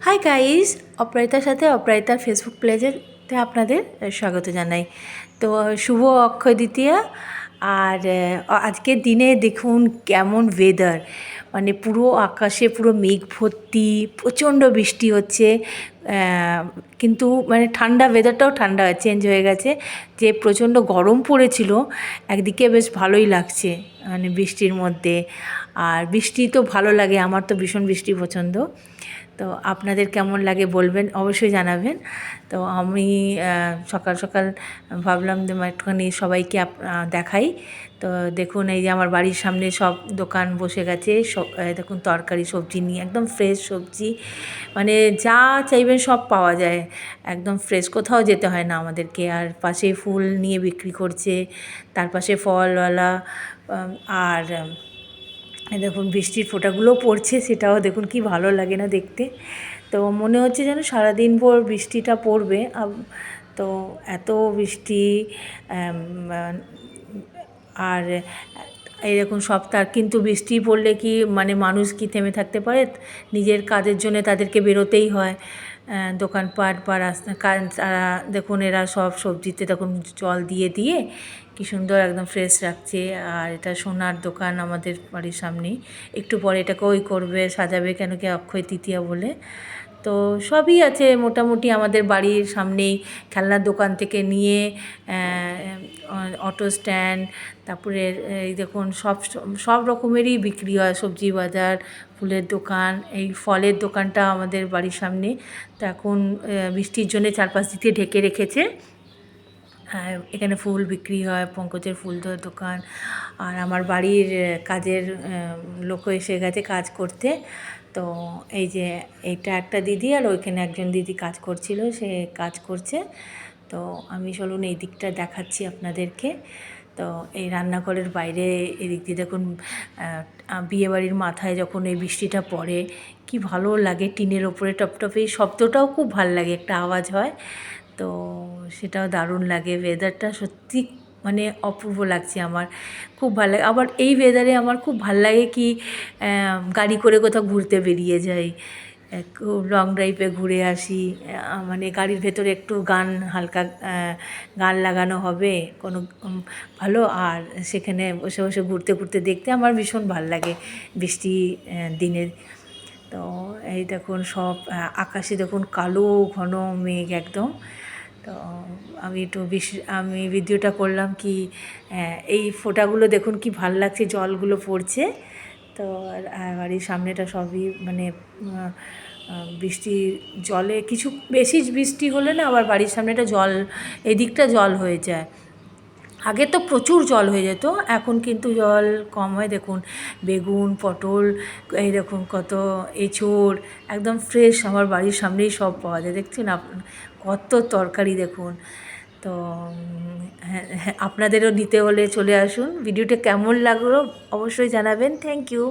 Hi guys, অপরাজিতার সাথে অপরাজিতার Facebook পেজেতে আপনাদের স্বাগত জানাই। তো শুভ অক্ষয় দ্বিতীয়া। আর আজকের দিনে দেখুন কেমন ওয়েদার, মানে পুরো আকাশে পুরো মেঘ ভর্তি, প্রচণ্ড বৃষ্টি হচ্ছে। কিন্তু মানে ঠান্ডা, ওয়েদারটাও ঠান্ডা চেঞ্জ হয়ে গেছে। যে প্রচণ্ড গরম পড়েছিল, একদিকে বেশ ভালোই লাগছে মানে বৃষ্টির মধ্যে। আর বৃষ্টি তো ভালো লাগে, আমার তো ভীষণ বৃষ্টি পছন্দ। তো আপনাদের কেমন লাগে বলবেন, অবশ্যই জানাবেন। তো আমি সকাল সকাল ভাবলাম যে একটুখানি সবাইকে দেখাই। তো দেখুন, এই যে আমার বাড়ির সামনে সব দোকান বসে গেছে, সব দেখুন তরকারি সবজি নিয়ে, একদম ফ্রেশ সবজি, মানে যা চাইবেন সব পাওয়া যায়, একদম ফ্রেশ, কোথাও যেতে হয় না আমাদেরকে। আর পাশে ফুল নিয়ে বিক্রি করছে, তার পাশে ফলওয়ালা। আর দেখুন বৃষ্টির ফোঁটাগুলোও পড়ছে, সেটাও দেখুন কি ভালো লাগে না দেখতে। তো মনে হচ্ছে যেন সারাদিন ভোর বৃষ্টিটা পড়বে। তো এত বৃষ্টি। আর এই দেখুন সব, তার কিন্তু বৃষ্টি পড়লে কি মানে মানুষ কি থেমে থাকতে পারে? নিজের কাজের জন্য তাদেরকে বেরোতেই হয়। দোকানপাট বা রাস্তা, তারা দেখুন এরা সব সবজিতে দেখুন জল দিয়ে দিয়ে কী সুন্দর একদম ফ্রেশ রাখছে। আর এটা সোনার দোকান আমাদের বাড়ির সামনেই, একটু পরে এটাকে ওই করবে, সাজাবে, কেন কি অক্ষয় তৃতীয়া বলে। তো সবই আছে মোটামুটি আমাদের বাড়ির সামনেই, খেলনার দোকান থেকে নিয়ে অটো স্ট্যান্ড, তারপরে এই দেখুন সব সব রকমেরই বিক্রি হয়, সবজি বাজার, ফুলের দোকান, এই ফলের দোকানটা আমাদের বাড়ির সামনে। তো এখন বৃষ্টির জন্য চারপাশ দিকে ঢেকে রেখেছে। এখানে ফুল বিক্রি হয়, পঙ্কজের ফুল দোকান। আর আমার বাড়ির কাজের লোকও এসে গেছে কাজ করতে। তো এই যে এইটা একটা দিদি, আর ওইখানে একজন দিদি কাজ করছিল, সে কাজ করছে। তো আমি চলুন এই দিকটা দেখাচ্ছি আপনাদেরকে। তো এই রান্নাঘরের বাইরে এদিক দিয়ে দেখুন, বিয়েবাড়ির মাথায় যখন এই বৃষ্টিটা পড়ে কি ভালো লাগে, টিনের ওপরে টপটপে এই শব্দটাও খুব ভাল লাগে, একটা আওয়াজ হয়। তো সেটাও দারুণ লাগে। ওয়েদারটা সত্যি মানে অপূর্ব লাগছে আমার, খুব ভালো লাগে। আবার এই ওয়েদারে আমার খুব ভাল লাগে কি, গাড়ি করে কোথাও ঘুরতে বেরিয়ে যাই, খুব লং ড্রাইভে ঘুরে আসি। মানে গাড়ির ভেতরে একটু গান, হালকা গান লাগানো হবে কোনো ভালো, আর সেখানে বসে বসে ঘুরতে ঘুরতে দেখতে আমার ভীষণ ভাল লাগে বৃষ্টি দিনের। তো এই দেখুন সব আকাশে দেখুন কালো ঘন মেঘ একদম। তো আমি একটু আমি ভিডিওটা করলাম কি, এই ফোঁটাগুলো দেখুন কি ভাল লাগছে, জলগুলো পড়ছে। তো বাড়ির সামনেটা সবই মানে বৃষ্টি জলে, কিছু বেশি বৃষ্টি হলে না আবার বাড়ির সামনেটা জল, এদিকটা জল হয়ে যায়। আগে তো প্রচুর জল হয়ে যেত, এখন কিন্তু জল কম হয়। দেখুন বেগুন, পটল, এই দেখুন কত এঁচোড়, একদম ফ্রেশ আমার বাড়ির সামনেই সব পাওয়া যায়। দেখছেন কত তরকারি দেখুন। তো হ্যাঁ হ্যাঁ, আপনাদেরও নিতে হলে চলে আসুন। ভিডিওটা কেমন লাগলো অবশ্যই জানাবেন। Thank you.